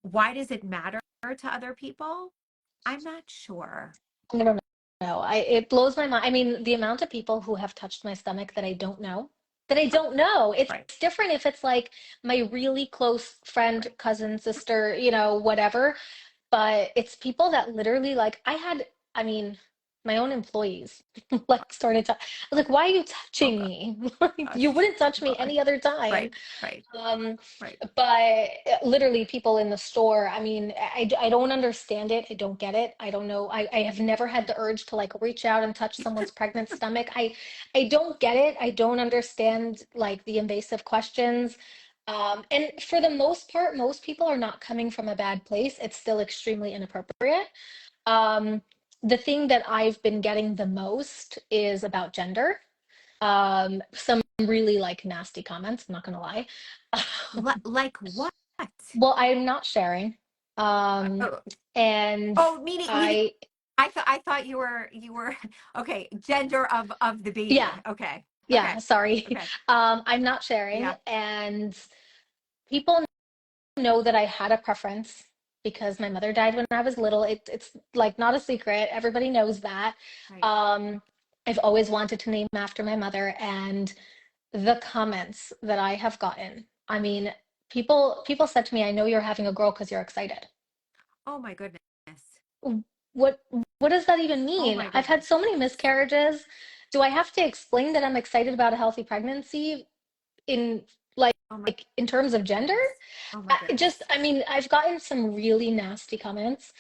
Why does it matter to other people? I'm not sure. I don't know. It blows my mind. I mean, the amount of people who have touched my stomach that I don't know. That I don't know. It's Right, different if it's like my really close friend, right. cousin, sister, whatever. But it's people that literally like I mean, my own employees like started to I was like, why are you Oh touching me? Like, you gosh. wouldn't touch me Right, any other time. right, right, Um, right. but literally people in the store, I mean, I don't understand it. I don't get it. I don't know. I have never had the urge to like reach out and touch someone's pregnant stomach. I don't get it. I don't understand like the invasive questions. And for the most part, most people are not coming from a bad place. It's still extremely inappropriate. Um, the thing that I've been getting the most is about gender. Some really like nasty comments, I'm not gonna lie. Like what? Well, I'm not sharing. Um, Oh, and oh, meaning I, I thought you were okay. Gender of the yeah, baby. Okay. Yeah, Okay. sorry. Okay. I'm not sharing, Yeah. and people know that I had a preference because my mother died when I was little. It's like not a secret. Everybody knows that. Right. Um, I've always wanted to name after my mother, and the comments that I have gotten. I mean, people said to me, "I know you're having a girl because you're excited." Oh my goodness. What what does that even Oh mean? my I've had goodness. so many miscarriages. Do I have to explain that I'm excited about a healthy pregnancy in like Oh my in terms of gender? goodness. Oh my Just, goodness. I mean, I've gotten some really nasty comments,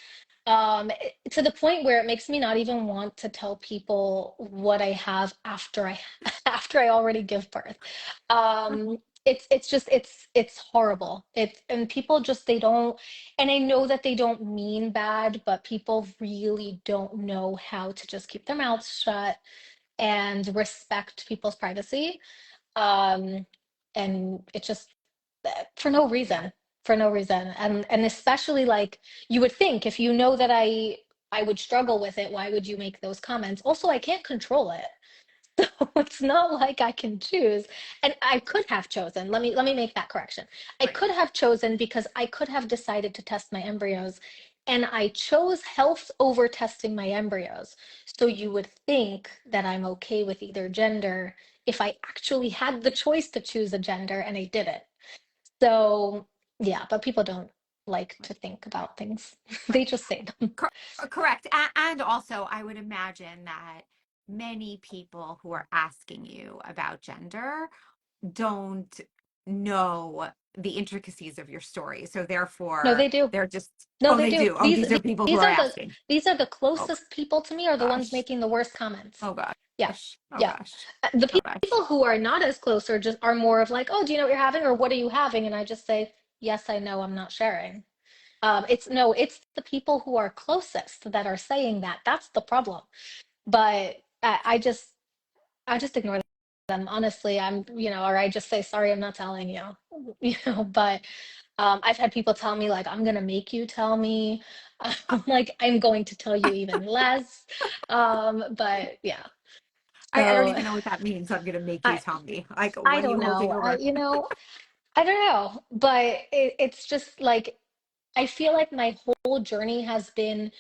to the point where it makes me not even want to tell people what I have after I after I already give birth. It's just it's horrible. It's and people just they don't, and I know that they don't mean bad, but people really don't know how to just keep their mouths shut and respect people's privacy. Um, and it just for no Yeah. reason, for no reason. And especially like you would think if you know that I would struggle with it, why would you make those comments? Also, I can't control it. So it's not like I can choose. And I could have chosen. Let me make that correction. I Right. could have chosen because I could have decided to test my embryos, and I chose health over testing my embryos. So you would think that I'm okay with either gender if I actually had the choice to choose a gender and I didn't. So, yeah, but people don't like Right. to think about things. Right. They just say them. Correct. And also, I would imagine that many people who are asking you about gender don't know the intricacies of your story. So No, therefore, they do. they're just, No, oh, they they do. do. Oh, these are people who These are are asking. the Oh closest people to me are the ones gosh. making the worst comments. Oh Yeah. gosh. Oh Yeah. gosh. The Oh gosh. people who are not as close are just are more of like, "Oh, do you know what you're having or what are you having?" And I just say, "Yes, I know, I'm not sharing." It's no, it's the people who are closest that are saying that. That's the problem. But I just ignore them. Honestly, or I just say, sorry, I'm not telling you, but I've had people tell me like, I'm gonna make you tell me. I'm like, I'm going to tell you even less. But yeah, I don't so even know what that means. I'm gonna make you I, tell me. Like, I what are don't you holding know. over? I don't know, but it's just like I feel like my whole journey has been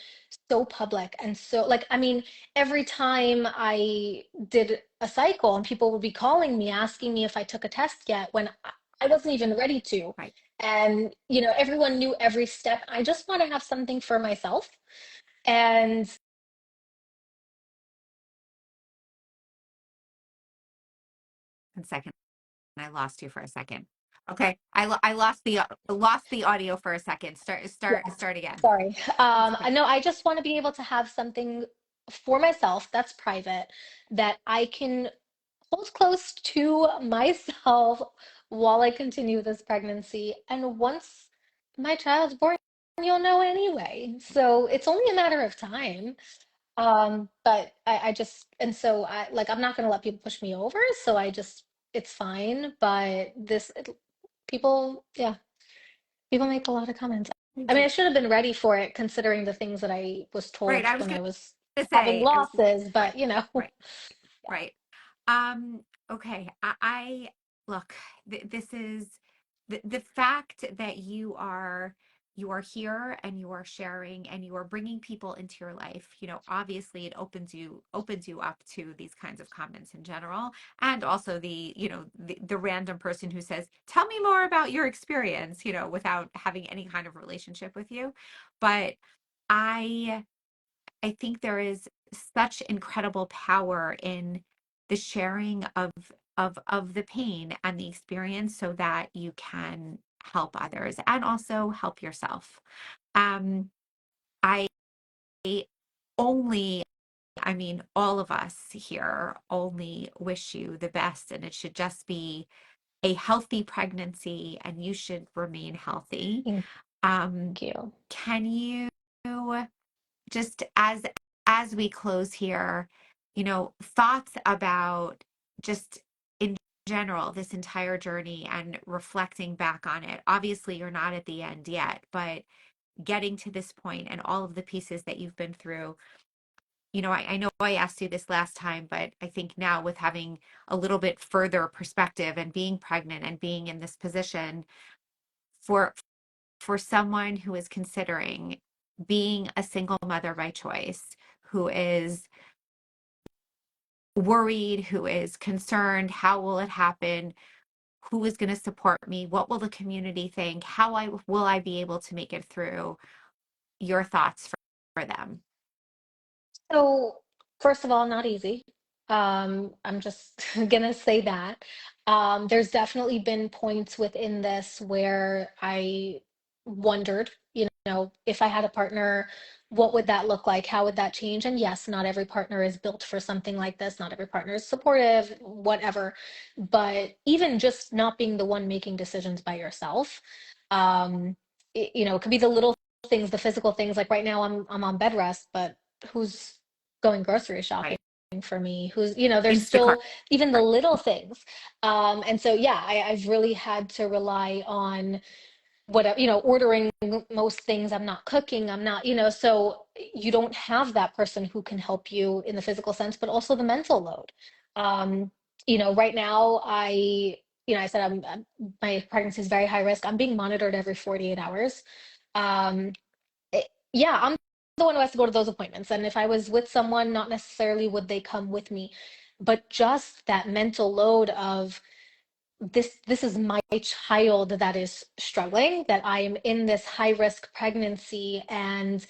so public and so like I mean every time I did a cycle and people would be calling me asking me if I took a test yet when I wasn't even ready to, Right. and everyone knew every step. I just want to have something for myself, and One second. I lost you for a second. Okay. I lost the audio for a second. yeah, Start again. sorry. It's okay. I know I just want to be able to have something for myself that's private that I can hold close to myself while I continue this pregnancy. And once my child's born, you'll know anyway. So it's only a matter of time. But I just, and so I like, I'm not going to let people push me over. So it's fine. But people, yeah, people make a lot of comments. Me I mean, too. I should have been ready for it considering the things that I was Right. told I was when I gonna was having say, losses, right, but right, yeah. right. Um, okay. I look, this is the fact that you are here and you are sharing and you are bringing people into your life. Obviously it opens you up to these kinds of comments in general, and also the random person who says, "Tell me more about your experience," without having any kind of relationship with you. But I I think there is such incredible power in the sharing of the pain and the experience so that you can help others and also help yourself. Um, I only, I mean, all of us here only wish you the best, and it should just be a healthy pregnancy, and you should remain healthy. Thank Um, you. can you just as we close here, thoughts about just in general this entire journey and reflecting back on it. Obviously, you're not at the end yet, but getting to this point and all of the pieces that you've been through, I know I asked you this last time, but I think now with having a little bit further perspective and being pregnant and being in this position for someone who is considering being a single mother by choice, who is worried, who is concerned, how will it happen? Who is going to support me? What will the community think? Will I be able to make it through? Your thoughts for them. So, first of all, not easy. I'm just gonna say that. There's definitely been points within this where I wondered, if I had a partner, what would that look like? How would that change? And yes, not every partner is built for something like this. Not every partner is supportive, whatever. But even just not being the one making decisions by yourself, it could be the little things, the physical things. Like right now, I'm on bed rest, but who's going grocery shopping Right. for me? There's Instacart. still even the Right. little things. And so, yeah, I've really had to rely on whatever, ordering most things. I'm not cooking. I'm not, so you don't have that person who can help you in the physical sense, but also the mental load. Um, right now, I said my pregnancy is very high risk. I'm being monitored every 48 hours. Um, yeah, I'm the one who has to go to those appointments. And if I was with someone, not necessarily would they come with me, but just that mental load of this is my child that is struggling, that I am in this high risk pregnancy and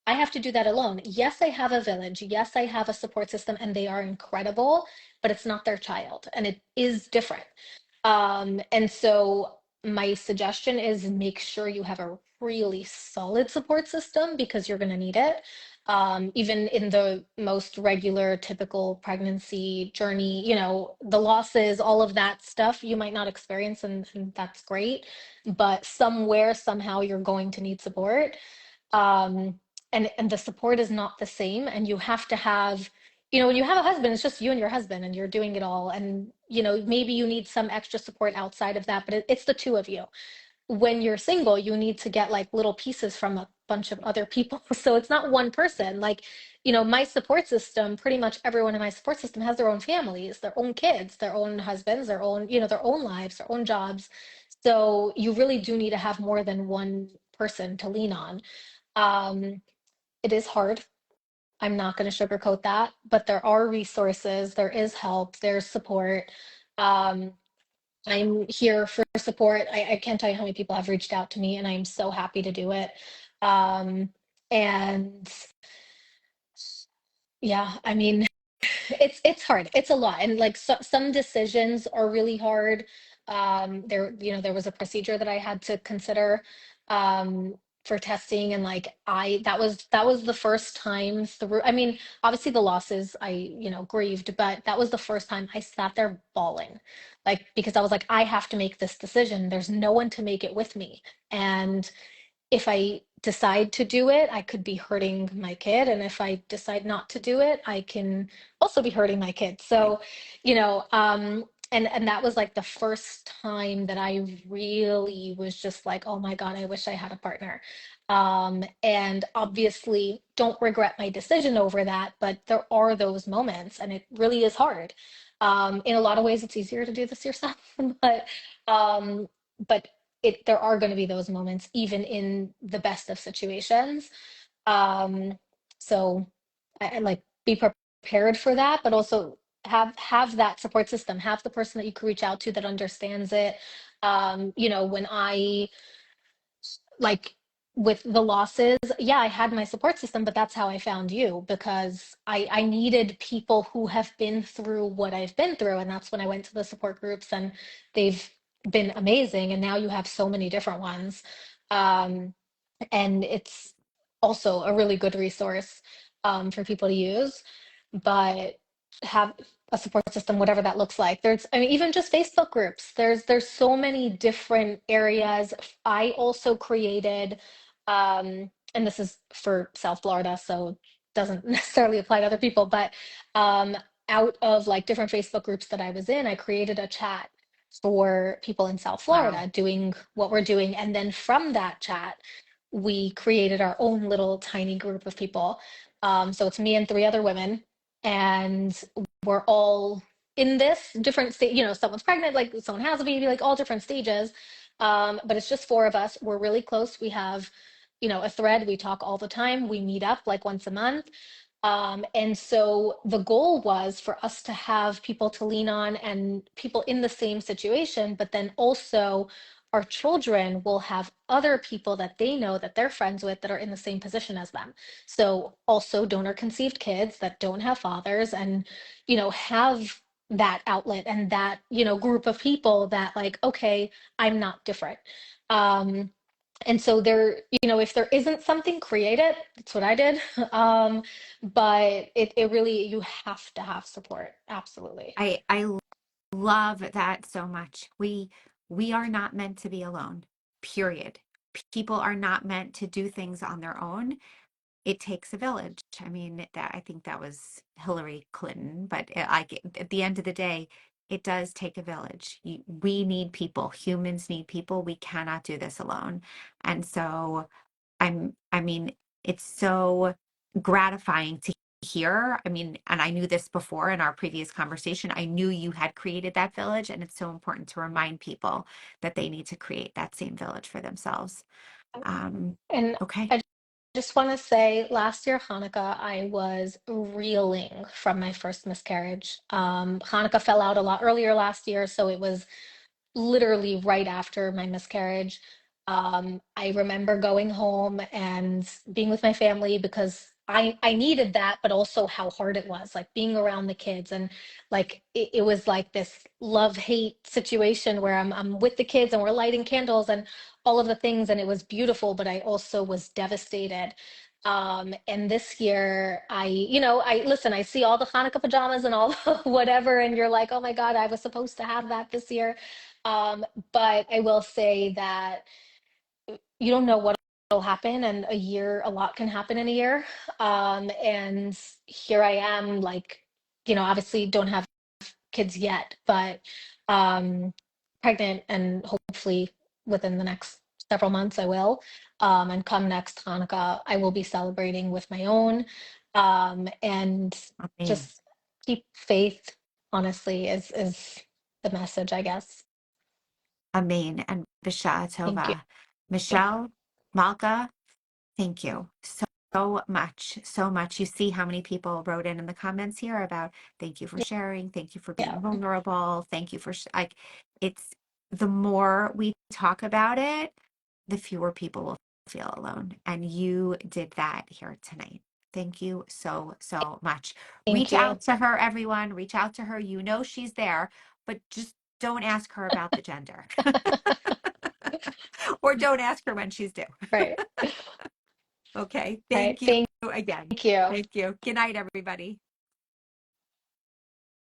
I have to do that alone. Yes, I have a village. Yes, I have a support system and they are incredible, but it's not their child and it is different. And so my suggestion is make sure you have a really solid support system because you're going to need it. Even in the most regular, typical pregnancy journey, the losses, all of that stuff you might not experience, and that's great. But somewhere, somehow, you're going to need support. um and the support is not the same, and you have to have, when you have a husband, it's just you and your husband and you're doing it all, and maybe you need some extra support outside of that, but it's the two of you. When you're single, you need to get like little pieces from a bunch of other people. So it's not one person. Like, my support system, pretty much everyone in my support system has their own families, their own kids, their own husbands, their own, their own lives, their own jobs. So you really do need to have more than one person to lean on. um, it is hard. I'm not going to sugarcoat that, but there are resources, there is help, there's support. Um, I'm here for support. I can't tell you how many people have reached out to me, and I'm so happy to do it. Um, and yeah, I mean, it's hard. It's a lot. And like some decisions are really hard. There was a procedure that I had to consider um for testing, and like that was the first time through. I mean, obviously the losses I, grieved, but that was the first time I sat there bawling. Like because I was like, I have to make this decision. There's no one to make it with me. And if I decide to do it, I could be hurting my kid. And if I decide not to do it, I can also be hurting my kid. Right. So, and that was like the first time that I really was just like, oh my God, I wish I had a partner. And obviously don't regret my decision over that, but there are those moments and it really is hard. In a lot of ways, it's easier to do this yourself, but um, but there are going to be those moments even in the best of situations. um so I like be prepared for that, but also have that support system, have the person that you can reach out to that understands it. When I like with the losses, yeah, I had my support system, but that's how I found you because I needed people who have been through what I've been through, and that's when I went to the support groups, and they've been amazing. And now you have so many different ones, um, and it's also a really good resource for people to use. But have a support system, whatever that looks like. I mean, even just Facebook groups. There's so many different areas. I also created, and this is for South Florida, so doesn't necessarily apply to other people, but um, out of like different Facebook groups that I was in, I created a chat for people in South Wow. Florida doing what we're doing. And then from that chat, we created our own little tiny group of people. So it's me and three other women, and we're all in this different state. You know, someone's pregnant, like someone has a baby, like all different stages. But it's just four of us. We're really close. We have, a thread. We talk all the time. We meet up like once a month. And so the goal was for us to have people to lean on and people in the same situation, but then also our children will have other people that they know that they're friends with that are in the same position as them. So also donor conceived kids that don't have fathers and, have that outlet and that, group of people that like, okay, I'm not different. Um, and so there, if there isn't something, create it. That's what I did. But it really, you have to have support. Absolutely. I love that so much. We are not meant to be alone. Period. People are not meant to do things on their own. It takes a village. I mean, that I think that was Hillary Clinton, but like at the end of the day, it does take a village. We need people. Humans need people. We cannot do this alone. And so I mean, it's so gratifying to hear. I mean, and I knew this before in our previous conversation. I knew you had created that village, and it's so important to remind people that they need to create that same village for themselves. And Okay. I just want to say, last year, Hanukkah, I was reeling from my first miscarriage. Hanukkah fell out a lot earlier last year, so it was literally right after my miscarriage. I remember going home and being with my family because I needed that, but also how hard it was, like being around the kids and like it was like this love-hate situation where I'm with the kids and we're lighting candles and all of the things, and it was beautiful, but I also was devastated. And this year I listen, I see all the Hanukkah pajamas and all the whatever, and you're like, oh my God, I was supposed to have that this year. But I will say that you don't know what will happen, and a lot can happen in a year. And here I am, like, obviously don't have kids yet, but um, pregnant, and hopefully within the next several months I will. And come next Hanukkah, I will be celebrating with my own. And Amen. just keep faith, honestly, is the message, I guess. Amen. And Bisha Thank you. Tova. Michelle, Malka, thank you so much. So much. You see how many people wrote in the comments here about thank you for sharing. Thank you for Yeah. being vulnerable. Thank you for, like, it's the more we talk about it, the fewer people will feel alone. And you did that here tonight. Thank you so, so much. Thank Reach you. out to her, everyone. Reach out to her. You know she's there, but just don't ask her about the gender. Or don't ask her when she's due. Right. Okay. Right. Thank you Thank again. you. Thank you. Good night, everybody.